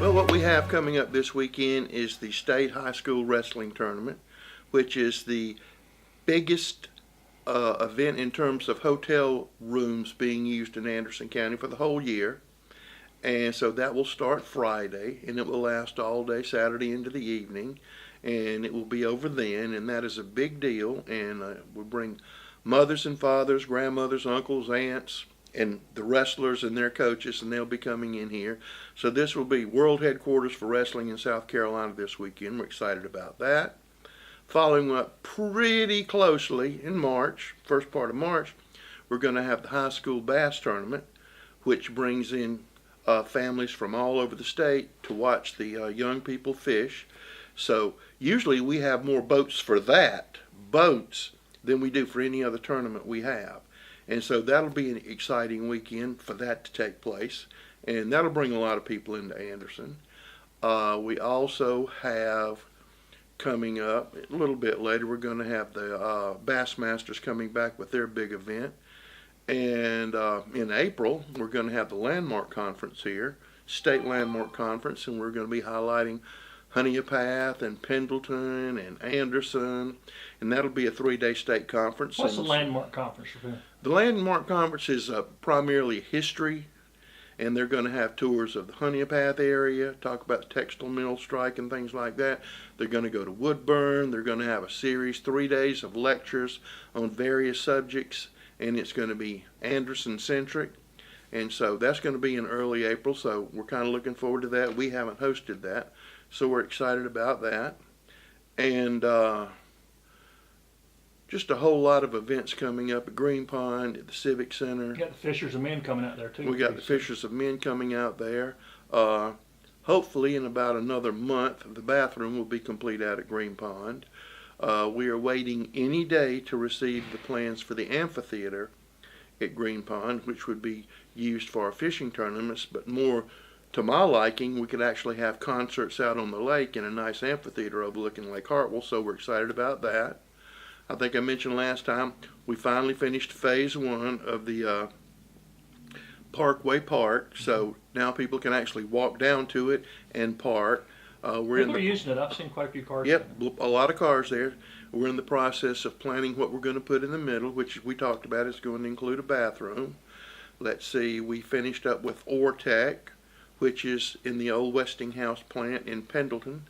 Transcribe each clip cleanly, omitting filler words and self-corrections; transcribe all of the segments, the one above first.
Well, what we have coming up this weekend is the State High School Wrestling Tournament, which is the biggest event in terms of hotel rooms being used in Anderson County for the whole year. And so that will start Friday, and it will last all day Saturday into the evening, and it will be over then, and that is a big deal. And we'll bring mothers and fathers, grandmothers, uncles, aunts, and the wrestlers and their coaches, and they'll be coming in here. So this will be world headquarters for wrestling in South Carolina this weekend. We're excited about that. Following up pretty closely in March, first part of March, we're going to have the high school bass tournament, which brings in families from all over the state to watch the young people fish. So usually we have more boats for that, boats, than we do for any other tournament we have. And so that'll be an exciting weekend for that to take place. And that'll bring a lot of people into Anderson. We also have coming up a little bit later, we're going to have the Bassmasters coming back with their big event. And in April, we're going to have the Landmark Conference here, State Landmark Conference, and we're going to be highlighting Honeypath and Pendleton and Anderson, and that'll be a 3-day state conference. What's the Landmark Conference? The Landmark Conference is primarily history, and they're going to have tours of the Honeypath area, talk about the textile mill strike and things like that. They're going to go to Woodburn. They're going to have a series, 3 days of lectures on various subjects, and it's going to be Anderson-centric. And so that's going to be in early April, so we're kind of looking forward to that. We haven't hosted that, so we're excited about that. And just a whole lot of events coming up at Green Pond, at the Civic Center. You got the Fishers of Men coming out there too. We got the Fishers of Men coming out there. Hopefully in about another month, the bathroom will be complete out at Green Pond. We are waiting any day to receive the plans for the amphitheater at Green Pond, which would be used for our fishing tournaments, but more to my liking, we could actually have concerts out on the lake in a nice amphitheater overlooking Lake Hartwell, so we're excited about that. I think I mentioned last time, we finally finished phase 1 of the Parkway Park, so now people can actually walk down to it and park. People are using it. I've seen quite a few cars. Yep, a lot of cars there. We're in the process of planning what we're going to put in the middle, which we talked about is going to include a bathroom. Let's see, we finished up with Ortec, which is in the old Westinghouse plant in Pendleton,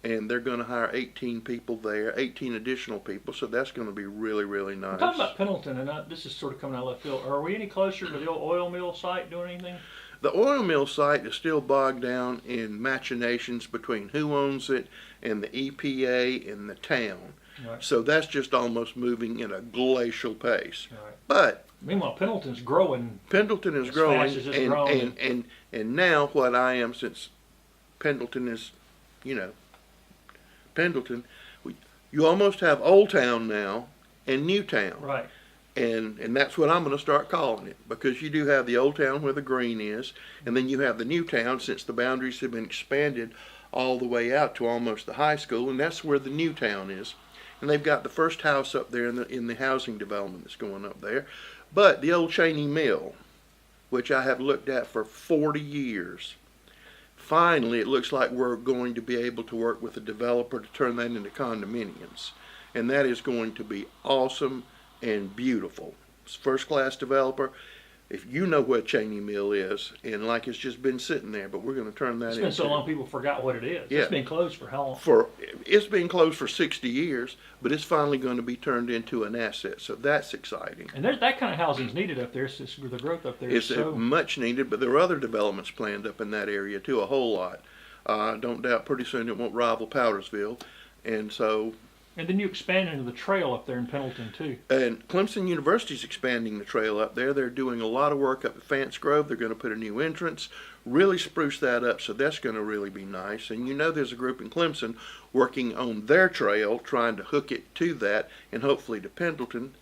and they're going to hire 18 people there, 18 additional people, so that's going to be really, really nice. Talking about Pendleton, and this is sort of coming out of left field, are we any closer to the old oil mill site doing anything? The oil mill site is still bogged down in machinations between who owns it and the EPA and the town. Right. So that's just almost moving at a glacial pace. Right. But meanwhile, Pendleton's growing. Pendleton is as growing, fast as it's growing. And now what I am, since Pendleton is, Pendleton, you almost have Old Town now and New Town. Right. And that's what I'm going to start calling it, because you do have the Old Town where the green is, and then you have the New Town, since the boundaries have been expanded all the way out to almost the high school, and that's where the New Town is. And they've got the first house up there in the housing development that's going up there. But the old Cheney Mill, which I have looked at for 40 years, finally it looks like we're going to be able to work with a developer to turn that into condominiums. And that is going to be awesome and beautiful. It's first class developer. If you know what Cheney Mill is, and like it's just been sitting there, but we're going to turn that into. It's been so long people forgot what it is. Yeah. It's been closed for how long? It's been closed for 60 years, but it's finally going to be turned into an asset. So that's exciting. And there's that kind of housing's needed up there. It's just the growth up there is It's so much needed, but there are other developments planned up in that area too, a whole lot. I don't doubt pretty soon it won't rival Powdersville, and so. And then you expand into the trail up there in Pendleton too. And Clemson University's expanding the trail up there. They're doing a lot of work up at Fance Grove. They're going to put a new entrance, really spruce that up, so that's going to really be nice. And there's a group in Clemson working on their trail, trying to hook it to that and hopefully to Pendleton.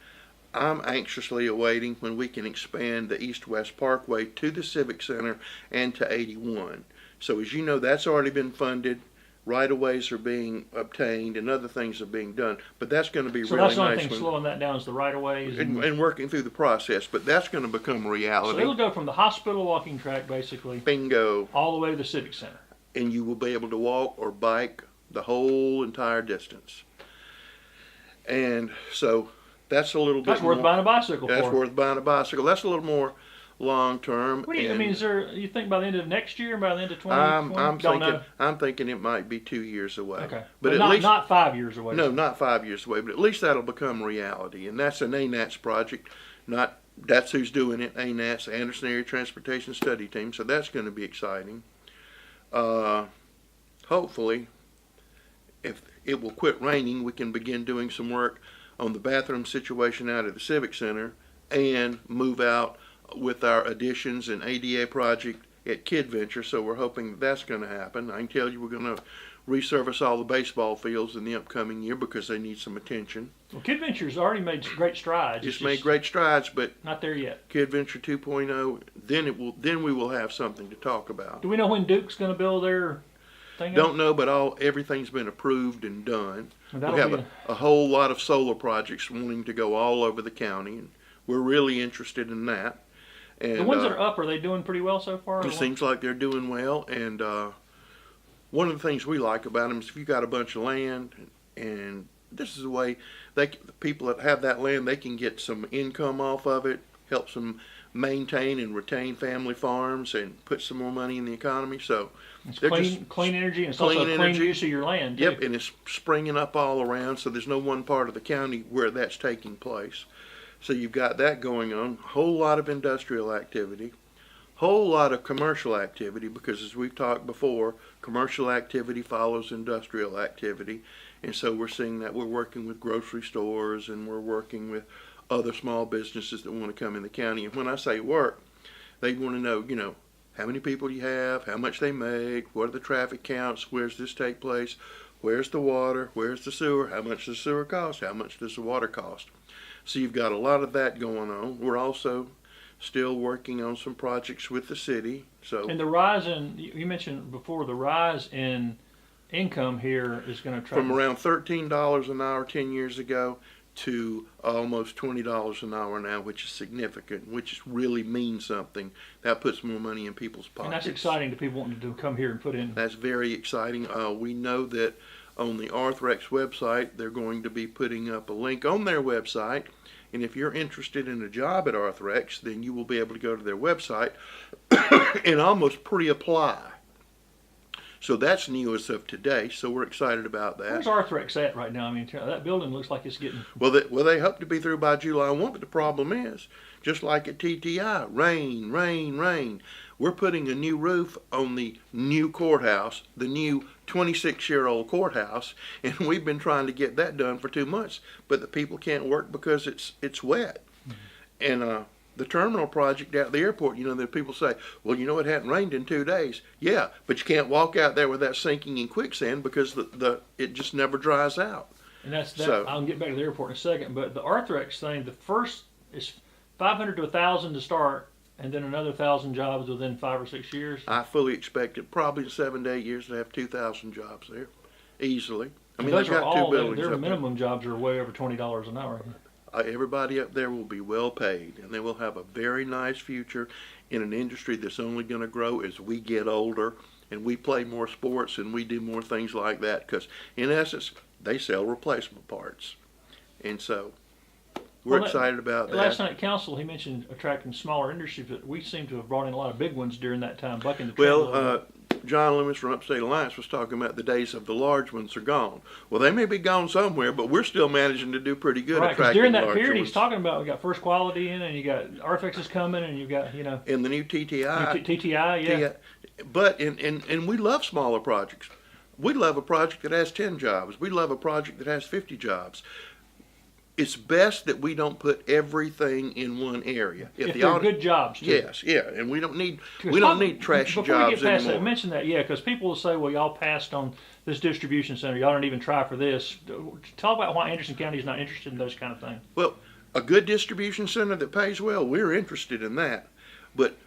I'm anxiously awaiting when we can expand the East-West Parkway to the Civic Center and to 81. So as you know, that's already been funded. right-of-ways are being obtained and other things are being done. But that's going to be So really that's the only nice thing slowing that down is the right of ways. and working through the process. But that's going to become a So reality. it'll go from the hospital walking track basically Bingo. all the way to the civic center. And you will be able to walk or bike the whole entire distance. And so that's a little That's bit worth more, buying a bicycle that's for. worth buying a bicycle. That's a little more long term. What do you, I mean, is there? You think by the end of next year, by the end of 2020? I'm Don't thinking know. I'm thinking it might be 2 years away. Okay, but at not, least not 5 years away. no, not 5 years away. But at least that'll become reality. And that's an ANATS project. Not that's who's doing it. ANATS, Anderson Area Transportation Study Team. So that's going to be exciting. Hopefully, if it will quit raining, we can begin doing some work on the bathroom situation out at the Civic Center and move out with our additions and ADA project at Kid Venture. So we're hoping that that's going to happen. I can tell you we're going to resurface all the baseball fields in the upcoming year because they need some attention. Well, Kid Venture's already made great strides. It's It's made just great strides, but not there yet. Kid Venture 2.0, then we will have something to talk about. Do we know when Duke's going to build their thing? Don't know, but everything's been approved and done. That'll We have be a whole lot of solar projects wanting to go all over the county, and we're really interested in that. And the ones that are up, are they doing pretty well so far? it seems like they're doing well. And one of the things we like about them is if you got a bunch of land, and this is the way the people that have that land, they can get some income off of it, helps them maintain and retain family farms, and put some more money in the economy. So It's they're clean energy, and it's clean also clean energy. use of your land. Too. Yep, and it's springing up all around, so there's no one part of the county where that's taking place. So you've got that going on, whole lot of industrial activity, whole lot of commercial activity, because as we've talked before, commercial activity follows industrial activity. And so we're seeing that we're working with grocery stores and we're working with other small businesses that want to come in the county. And when I say work, they want to know, how many people you have, how much they make, what are the traffic counts, where's this take place, where's the water, where's the sewer, how much does the sewer cost, how much does the water cost. So you've got a lot of that going on. We're also still working on some projects with the city. So And the rise in, you mentioned before, the rise in income here is going to try from around $13 an hour 10 years ago to almost $20 an hour now, which is significant, which really means something. That puts more money in people's pockets. And that's exciting to people wanting to come here and put in. That's very exciting. We know that on the Arthrex website, they're going to be putting up a link on their website. And if you're interested in a job at Arthrex, then you will be able to go to their website and almost pre-apply. So that's new as of today. So we're excited about that. Where's Arthrex at right now? I mean, that building looks like it's getting. Well, they hope to be through by July 1, but the problem is, just like at TTI, rain, rain, rain. We're putting a new roof on the new courthouse, the new 26-year-old courthouse, and we've been trying to get that done for 2 months, but the people can't work because it's wet. Mm-hmm. And the terminal project out at the airport, the people say, well, it hadn't rained in 2 days. Yeah, but you can't walk out there without sinking in quicksand because it just never dries out. And that's that. So, I'll get back to the airport in a second. But the Arthrex thing, the first is 500 to 1,000 to start, and then another 1,000 jobs within 5 or 6 years. I fully expect it probably in 7 to 8 years to have 2,000 jobs there, easily. I mean, those they've are got two all buildings their up there. minimum jobs are way over $20 an hour. Everybody up there will be well paid, and they will have a very nice future in an industry that's only going to grow as we get older and we play more sports and we do more things like that, because in essence they sell replacement parts. And so we're excited about that. Last night at council he mentioned attracting smaller industries, but we seem to have brought in a lot of big ones during that time, bucking the trend a little bit. John Loomis from Upstate Alliance was talking about the days of the large ones are gone. Well, they may be gone somewhere, but we're still managing to do pretty good Right, because attracting during that large period ones. he's talking about, we got First Quality in, and you got Arthrex is coming, and you got In the new TTI. TTI, yeah. But and we love smaller projects. We love a project that has 10 jobs. We love a project that has 50 jobs. It's best that we don't put everything in one area. If they're good jobs, too. Yes, yeah, and we don't need trashy Before jobs we get past anymore. that, mention that, yeah, because people will say, well, y'all passed on this distribution center. Y'all don't even try for this. Talk about why Anderson County is not interested in those kind of things. Well, a good distribution center that pays well, we're interested in that. But,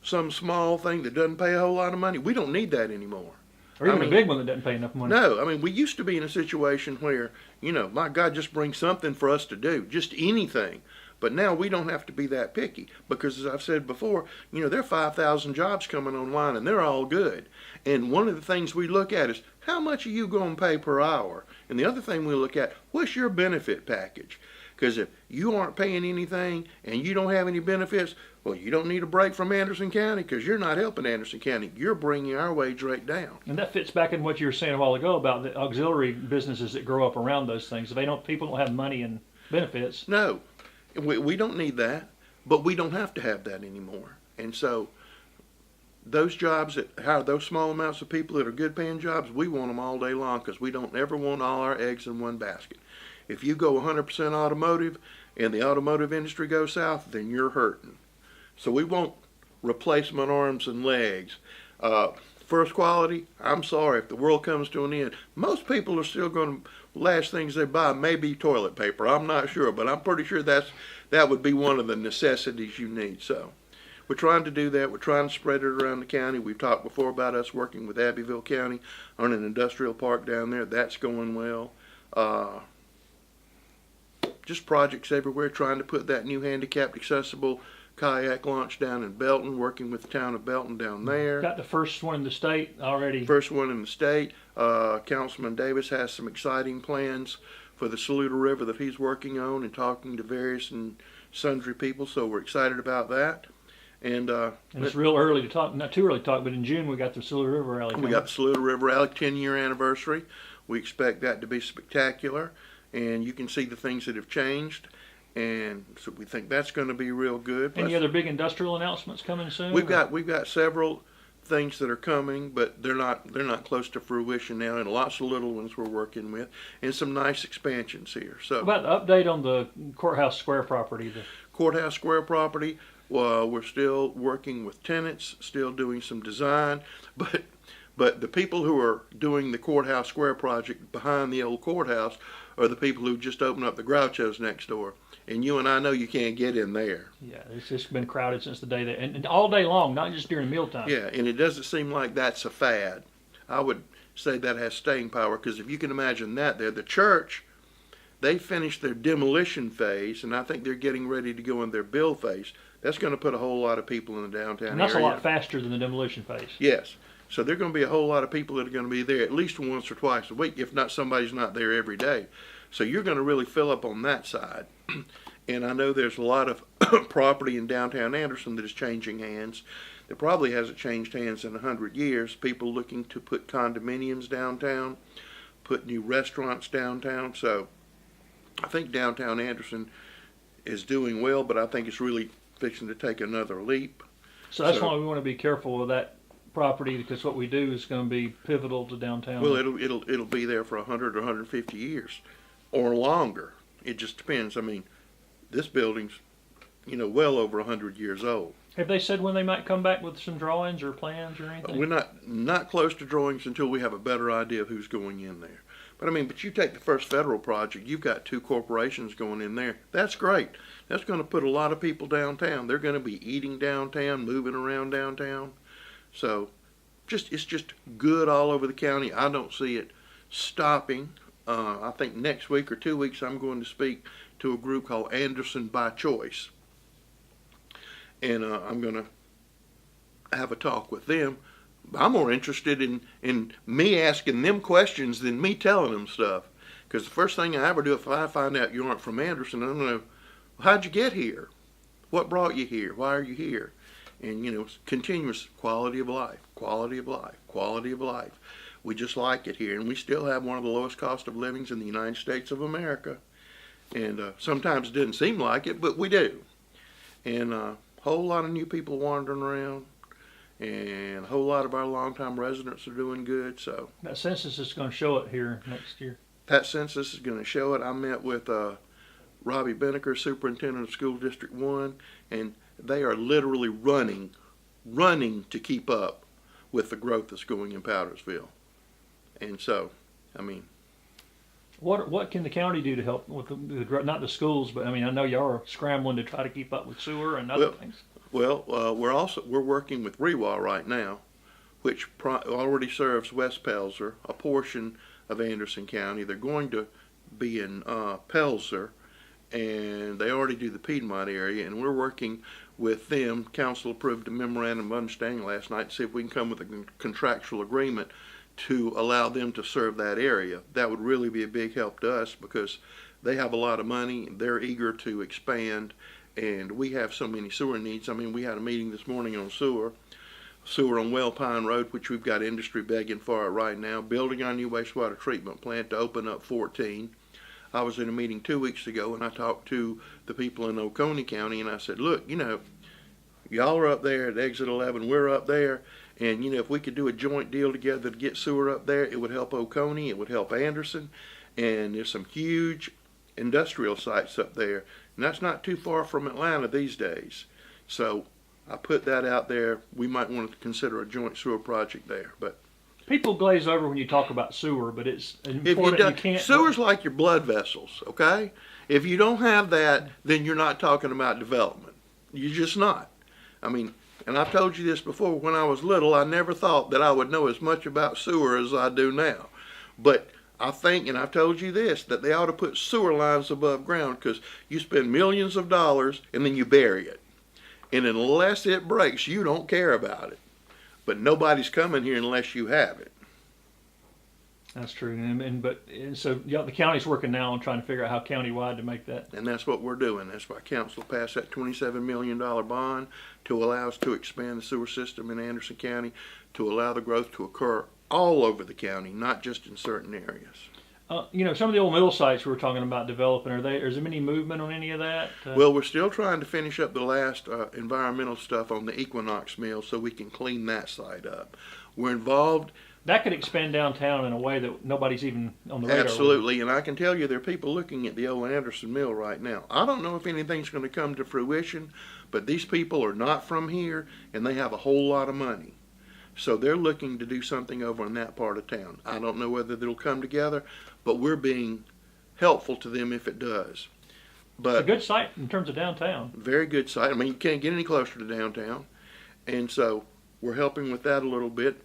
some small thing that doesn't pay a whole lot of money, we don't need that anymore. Or even a big one that doesn't pay enough money. No, I mean, we used to be in a situation where, my God, just bring something for us to do, just anything. But now we don't have to be that picky because, as I've said before, there are 5,000 jobs coming online and they're all good. And one of the things we look at is how much are you going to pay per hour? And the other thing we look at, what's your benefit package? Because if you aren't paying anything and you don't have any benefits, well, you don't need a break from Anderson County because you're not helping Anderson County. You're bringing our wage rate down. And that fits back in what you were saying a while ago about the auxiliary businesses that grow up around those things. If people don't have money and benefits. No, we don't need that, but we don't have to have that anymore. And so those jobs that hire those small amounts of people that are good paying jobs, we want them all day long because we don't ever want all our eggs in one basket. If you go 100% automotive and the automotive industry goes south, then you're hurting. So we want replacement arms and legs. First quality, I'm sorry, if the world comes to an end, most people are still going to, last things they buy may be toilet paper. I'm not sure, but I'm pretty sure that would be one of the necessities you need. So we're trying to do that. We're trying to spread it around the county. We've talked before about us working with Abbeville County on an industrial park down there. That's going well. Just projects everywhere, trying to put that new handicapped accessible kayak launch down in Belton, working with the town of Belton down there. Got the first one in the state already. First one in the state. Councilman Davis has some exciting plans for the Saluda River that he's working on and talking to various and sundry people, so we're excited about that. And it's real early to talk, not too early to talk, but in June we got the Saluda River Rally. We got the Saluda River Rally 10-year anniversary. We expect that to be spectacular, and you can see the things that have changed. And so we think that's going to be real good. Any other big industrial announcements coming soon? We've got several things that are coming, but they're not close to fruition now, and lots of little ones we're working with, and some nice expansions here. So about the update on the Courthouse Square property. The Courthouse Square property, we're still working with tenants, still doing some design, but the people who are doing the Courthouse Square project behind the old courthouse are the people who just opened up the Groucho's next door. And you and I know you can't get in there. Yeah, it's just been crowded since the day that, and all day long, not just during mealtime. Yeah, and it doesn't seem like that's a fad. I would say that has staying power, because if you can imagine that there, the church, they finished their demolition phase, and I think they're getting ready to go in their build phase. That's going to put a whole lot of people in the downtown area. And that's a lot faster than the demolition phase. Yes. So there are going to be a whole lot of people that are going to be there at least once or twice a week, if not somebody's not there every day. So you're going to really fill up on that side. And I know there's a lot of property in downtown Anderson that is changing hands. That probably hasn't changed hands in 100 years. People looking to put condominiums downtown, put new restaurants downtown. So I think downtown Anderson is doing well, but I think it's really fixing to take another leap. So that's why we want to be careful with that property, because what we do is going to be pivotal to downtown. Well, it'll be there for 100 or 150 years or longer. It just depends. I mean, this building's, well over 100 years old. Have they said when they might come back with some drawings or plans or anything? We're not close to drawings until we have a better idea of who's going in there. But you take the first federal project, you've got 2 corporations going in there. That's great. That's going to put a lot of people downtown. They're going to be eating downtown, moving around downtown. So it's just good all over the county. I don't see it stopping. I think next week or 2 weeks I'm going to speak to a group called Anderson by Choice. And I'm going to have a talk with them. I'm more interested in me asking them questions than me telling them stuff. Because the first thing I ever do if I find out you aren't from Anderson, I'm going to, how'd you get here? What brought you here? Why are you here? And, it's continuous quality of life, quality of life, quality of life. We just like it here. And we still have one of the lowest cost of livings in the United States of America. And sometimes it didn't seem like it, but we do. And a whole lot of new people wandering around. And a whole lot of our longtime residents are doing good. So that census is going to show it here next year. That census is going to show it. I met with Robbie Beneker, Superintendent of School District 1, and they are literally running to keep up with the growth that's going in Powdersville. And so, what can the county do to help with the not the schools, but I know y'all are scrambling to try to keep up with sewer and other things. Well, we're working with REWA right now, which already serves West Pelzer, a portion of Anderson County. They're going to be in Pelzer, and they already do the Piedmont area, and we're working with them. Council approved a memorandum of understanding last night to see if we can come with a contractual agreement to allow them to serve that area. That would really be a big help to us because they have a lot of money. They're eager to expand, and we have so many sewer needs. I mean, we had a meeting this morning on sewer on Well Pine Road, which we've got industry begging for it right now, building our new wastewater treatment plant to open up 14. I was in a meeting 2 weeks ago, and I talked to the people in Oconee County, and I said, look, y'all are up there at exit 11, we're up there, and if we could do a joint deal together to get sewer up there, it would help Oconee, it would help Anderson, and there's some huge industrial sites up there, and that's not too far from Atlanta these days. So I put that out there. We might want to consider a joint sewer project there. But people glaze over when you talk about sewer, but it's important. You can't. Sewer's like your blood vessels, okay? If you don't have that, then you're not talking about development. You're just not. I mean, and I've told you this before, when I was little, I never thought that I would know as much about sewer as I do now. But I think, and I've told you this, that they ought to put sewer lines above ground because you spend millions of dollars and then you bury it. And unless it breaks, you don't care about it. But nobody's coming here unless you have it. That's true. And so the county's working now on trying to figure out how countywide to make that. And that's what we're doing. That's why council passed that $27 million bond to allow us to expand the sewer system in Anderson County, to allow the growth to occur all over the county, not just in certain areas. Some of the old mill sites we were talking about developing, is there any movement on any of that? Well, we're still trying to finish up the last environmental stuff on the Equinox mill so we can clean that site up. We're involved. That could expand downtown in a way that nobody's even on the radar. Absolutely, and I can tell you there are people looking at the old Anderson mill right now. I don't know if anything's going to come to fruition, but these people are not from here, and they have a whole lot of money. So they're looking to do something over in that part of town. I don't know whether they'll come together, but we're being helpful to them if it does. But it's a good site in terms of downtown. Very good site. I mean, you can't get any closer to downtown. And so we're helping with that a little bit.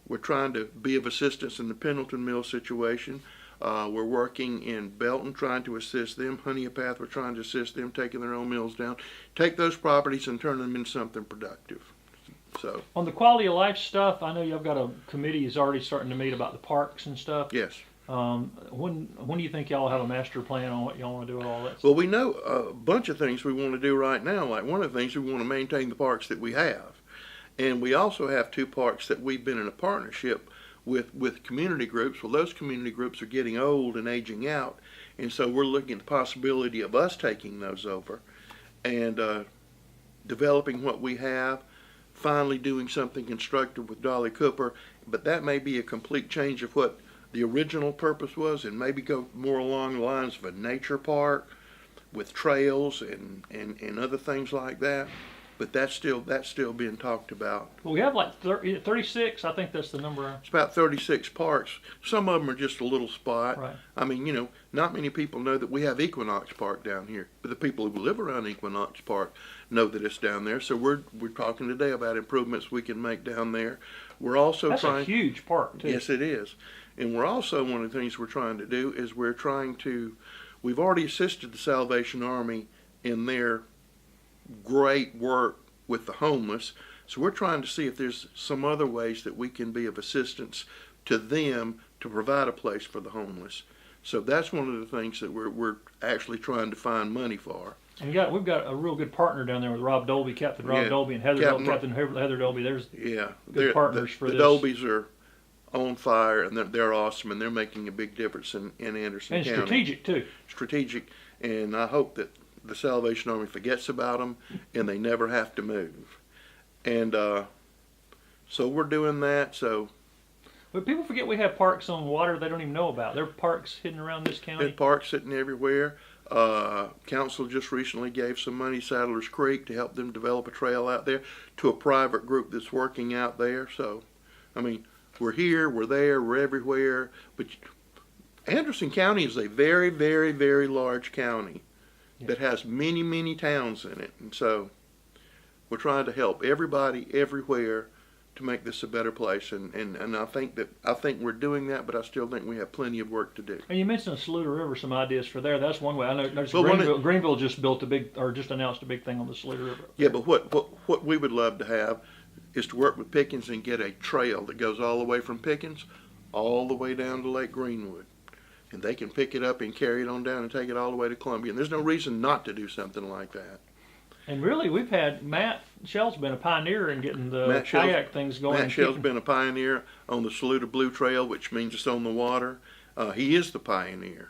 We're trying to be of assistance in the Pendleton Mill situation. We're working in Belton, trying to assist them. Honeypath, we're trying to assist them, taking their own mills down. Take those properties and turn them into something productive. So on the quality of life stuff, I know you've got a committee is already starting to meet about the parks and stuff. Yes. When do you think y'all have a master plan on what y'all want to do with all that stuff? Well, we know a bunch of things we want to do right now. Like one of the things, we want to maintain the parks that we have. And we also have 2 parks that we've been in a partnership with community groups. Well, those community groups are getting old and aging out. And so we're looking at the possibility of us taking those over and developing what we have, finally doing something constructive with Dolly Cooper. But that may be a complete change of what the original purpose was, and maybe go more along the lines of a nature park with trails and other things like that. But that's still being talked about. Well, we have like 36. I think that's the number. It's about 36 parks. Some of them are just a little spot. Right. I mean, not many people know that we have Equinox Park down here. But the people who live around Equinox Park know that it's down there. So we're talking today about improvements we can make down there. We're also that's a huge park too. Yes, it is. And we're also, one of the things we're trying to do is we've already assisted the Salvation Army in their great work with the homeless. So we're trying to see if there's some other ways that we can be of assistance to them to provide a place for the homeless. So that's one of the things that we're actually trying to find money for. And we've got a real good partner down there with Rob Dolby, Captain Rob Dolby, and Captain Heather Dolby. There's good partners for this. The Dolbys are on fire, and they're awesome, and they're making a big difference in Anderson County. And strategic too. Strategic, and I hope that the Salvation Army forgets about them and they never have to move. And so we're doing that. So, but people forget we have parks on water they don't even know about. There are parks hidden around this county. There's parks sitting everywhere. Council just recently gave some money, Saddler's Creek, to help them develop a trail out there to a private group that's working out there. So, I mean, we're here, we're there, we're everywhere. But Anderson County is a very, very, very large county that has many, many towns in it. And so we're trying to help everybody everywhere to make this a better place, and I think we're doing that, but I still think we have plenty of work to do. And you mentioned Saluda River, some ideas for there. That's one way. I know noticed Well, Greenville just built just announced a big thing on the Saluda River. Yeah, but what we would love to have is to work with Pickens and get a trail that goes all the way from Pickens all the way down to Lake Greenwood. And they can pick it up and carry it on down and take it all the way to Columbia. And there's no reason not to do something like that. And really, we've had Matt Shell's been a pioneer in getting the kayak things going. Matt Shell's been a pioneer on the Saluda Blue Trail, which means it's on the water. He is the pioneer.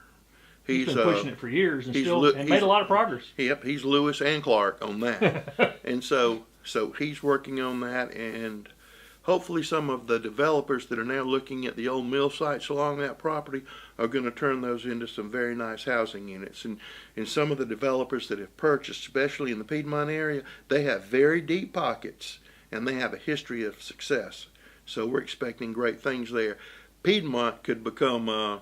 He's been pushing it for years and made a lot of progress. Yep, he's Lewis and Clark on that. And so he's working on that, and hopefully some of the developers that are now looking at the old mill sites along that property are going to turn those into some very nice housing units. And some of the developers that have purchased, especially in the Piedmont area, they have very deep pockets, and they have a history of success. So we're expecting great things there. Piedmont could become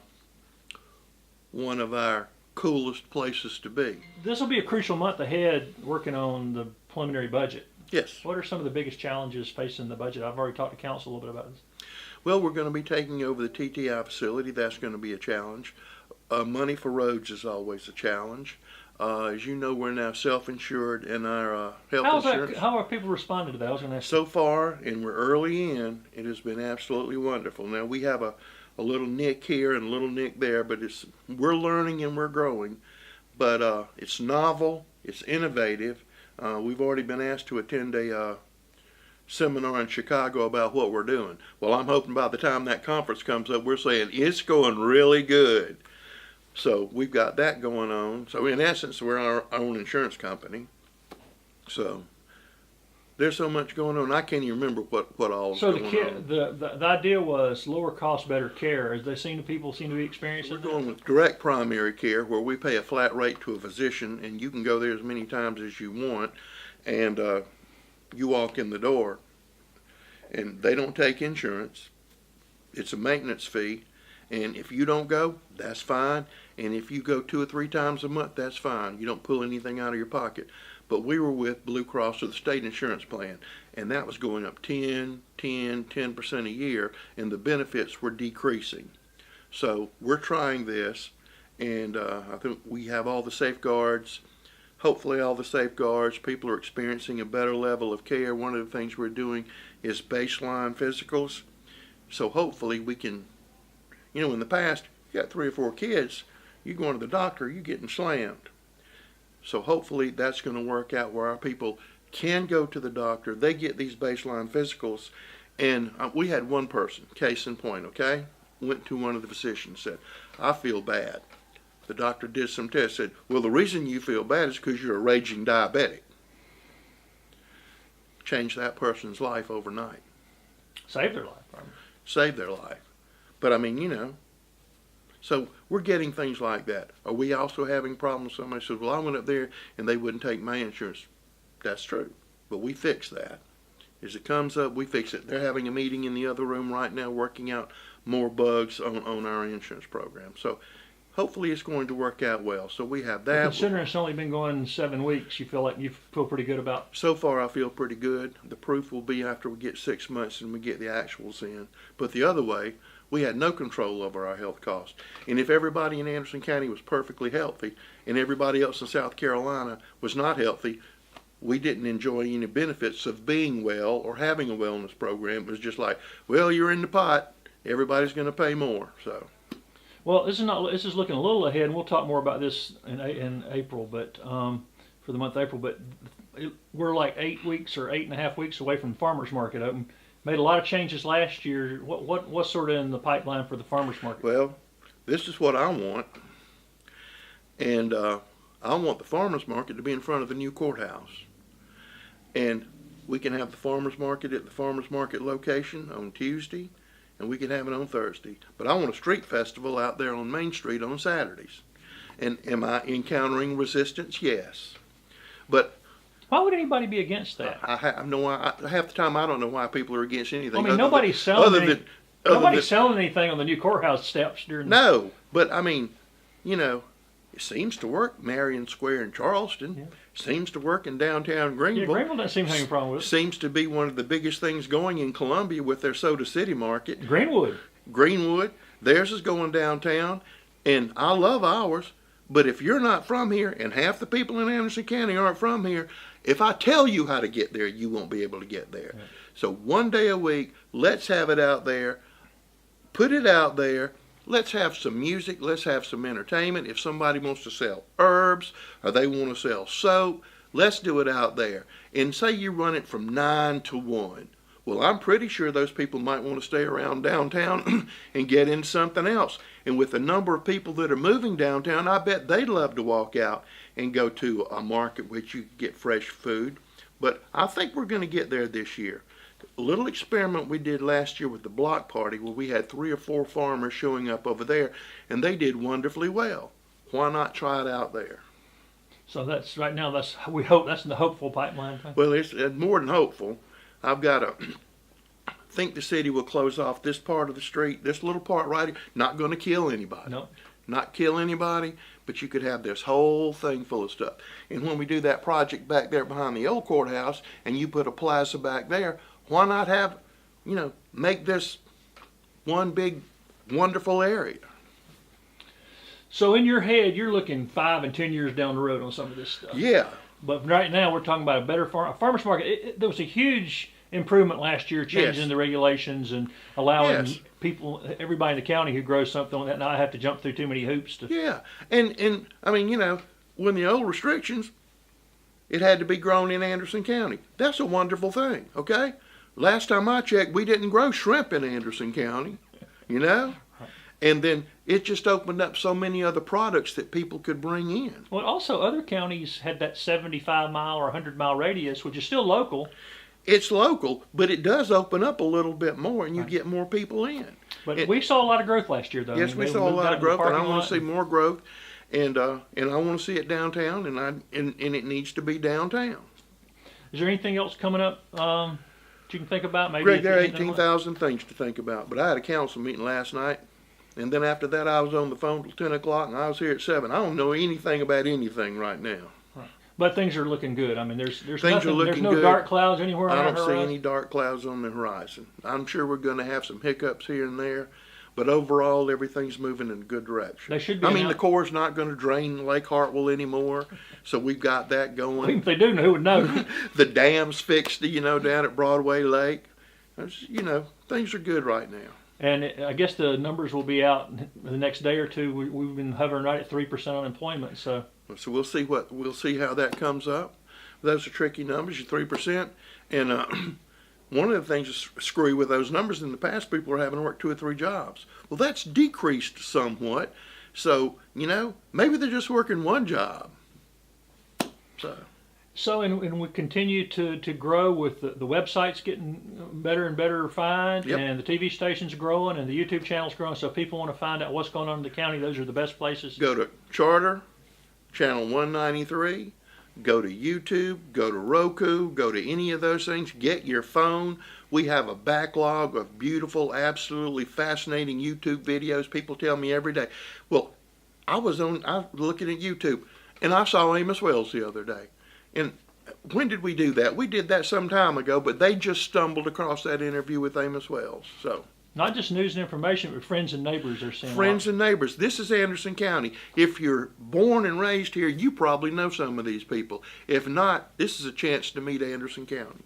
one of our coolest places to be. This will be a crucial month ahead working on the preliminary budget. Yes. What are some of the biggest challenges facing the budget? I've already talked to council a little bit about this. Well, we're going to be taking over the TTI facility. That's going to be a challenge. Money for roads is always a challenge. As you know, we're now self-insured in our health insurance. How are people responding to that? I was going to ask. So far, and we're early in, it has been absolutely wonderful. Now, we have a little nick here and a little nick there, but we're learning and we're growing. But it's novel, it's innovative. We've already been asked to attend a seminar in Chicago about what we're doing. Well, I'm hoping by the time that conference comes up, we're saying it's going really good. So we've got that going on. So in essence, we're our own insurance company. So there's so much going on. I can't even remember what all is going on. So the idea was lower cost, better care. As people seem to be experiencing. We're going with direct primary care, where we pay a flat rate to a physician, and you can go there as many times as you want, and you walk in the door, and they don't take insurance. It's a maintenance fee, and if you don't go, that's fine. And if you go 2 or 3 times a month, that's fine. You don't pull anything out of your pocket. But we were with Blue Cross or the state insurance plan, and that was going up 10% a year, and the benefits were decreasing. So we're trying this, and I think we have all the safeguards. Hopefully all the safeguards. People are experiencing a better level of care. One of the things we're doing is baseline physicals. So hopefully we can, in the past, you got 3 or 4 kids, you going to the doctor, you getting slammed. So hopefully that's going to work out where our people can go to the doctor. They get these baseline physicals. And we had one person, case in point, okay? Went to one of the physicians, said, I feel bad. The doctor did some tests, said, well, the reason you feel bad is because you're a raging diabetic. Changed that person's life overnight. Save their life. Save their life. But I mean, so we're getting things like that. Are we also having problems? Somebody says, well, I went up there and they wouldn't take my insurance. That's true. But we fix that. As it comes up, we fix it. They're having a meeting in the other room right now working out more bugs on our insurance program. So hopefully it's going to work out well. So we have that. Considering it's only been going 7 weeks, you feel pretty good about? So far I feel pretty good. The proof will be after we get 6 months and we get the actuals in. But the other way, we had no control over our health costs. And if everybody in Anderson County was perfectly healthy and everybody else in South Carolina was not healthy, we didn't enjoy any benefits of being well or having a wellness program. It was just like, well, you're in the pot. Everybody's going to pay more. So, well, this is looking a little ahead, and we'll talk more about this in April, but for the month of April. But we're like 8 weeks or 8.5 weeks away from the farmers market open. Made a lot of changes last year. What's sort of in the pipeline for the farmers market? Well, this is what I want, and I want the farmers market to be in front of the new courthouse, and we can have the farmers market at the farmers market location on Tuesday, and we can have it on Thursday. But I want a street festival out there on Main Street on Saturdays. And am I encountering resistance? Yes, but why would anybody be against that? I have half the time I don't know why people are against anything. I mean, nobody's selling anything on the new courthouse steps during. No, but I mean, It seems to work. Marion Square in Charleston. Yeah. Seems to work in downtown Greenville. Yeah, Greenville doesn't seem to have any problem with it. Seems to be one of the biggest things going in Columbia with their Soda City market. Greenwood. Greenwood, theirs is going downtown, and I love ours. But if you're not from here, and half the people in Anderson County aren't from here, if I tell you how to get there, you won't be able to get there. Yeah. So one day a week, let's have it out there. Put it out there. Let's have some music. Let's have some entertainment. If somebody wants to sell herbs or they want to sell soap, let's do it out there. And say you run it from 9 to 1. Well, I'm pretty sure those people might want to stay around downtown and get into something else. And with the number of people that are moving downtown, I bet they'd love to walk out and go to a market which you get fresh food. But I think we're going to get there this year. A little experiment we did last year with the block party where we had 3 or 4 farmers showing up over there, and they did wonderfully well. Why not try it out there? So that's right now. We hope that's the hopeful pipeline thing. Well, it's more than hopeful. I've got to think the city will close off this part of the street, this little part right here. Not going to kill anybody. No. Not kill anybody, but you could have this whole thing full of stuff. And when we do that project back there behind the old courthouse, and you put a plaza back there, why not have, make this one big, wonderful area? So in your head, you're looking 5 and 10 years down the road on some of this stuff. Yeah. But right now, we're talking about a better farmers market. There was a huge improvement last year, changing Yes. the regulations and allowing Yes. people, everybody in the county who grows something on that, not have to jump through too many hoops to. Yeah. And I mean, when the old restrictions, it had to be grown in Anderson County. That's a wonderful thing, okay? Last time I checked, we didn't grow shrimp in Anderson County, And then it just opened up so many other products that people could bring in. Well, also, other counties had that 75-mile or 100-mile radius, which is still local. It's local, but it does open up a little bit more, and you get more people in. But we saw a lot of growth last year, though. Yes, we saw a lot of growth, and I want to see more growth, and I want to see it downtown, and it needs to be downtown. Is there anything else coming up that you can think about? Maybe Greg, there are 18,000 things to think about, but I had a council meeting last night, and then after that I was on the phone till 10 o'clock, and I was here at 7. I don't know anything about anything right now. But things are looking good. I mean, there's Things nothing, are looking there's no good. dark clouds anywhere I on don't the see horizon. any dark clouds on the horizon. I'm sure we're going to have some hiccups here and there, but overall everything's moving in a good direction. They should be. I mean, the Corps' not going to drain Lake Hartwell anymore, so we've got that going. If they do, who would know? The dam's fixed, down at Broadway Lake. Things are good right now. And I guess the numbers will be out the next day or two. We've been hovering right at 3% unemployment. So we'll see how that comes up. Those are tricky numbers, your 3%. And one of the things that's screwy with those numbers in the past, people were having to work 2 or 3 jobs. Well, that's decreased somewhat. So, maybe they're just working 1 job. So, and we continue to grow with the website's getting better and better refined, Yep. and the TV station's growing, and the YouTube channel's growing. So if people want to find out what's going on in the county, those are the best places. Go to Charter, channel 193. Go to YouTube, go to Roku, go to any of those things. Get your phone. We have a backlog of beautiful, absolutely fascinating YouTube videos. People tell me every day. Well, I was looking at YouTube, and I saw Amos Wells the other day. And when did we do that? We did that some time ago, but they just stumbled across that interview with Amos Wells. So. Not just news and information, but friends and neighbors are seeing. Friends and neighbors. This is Anderson County. If you're born and raised here, you probably know some of these people. If not, this is a chance to meet Anderson County.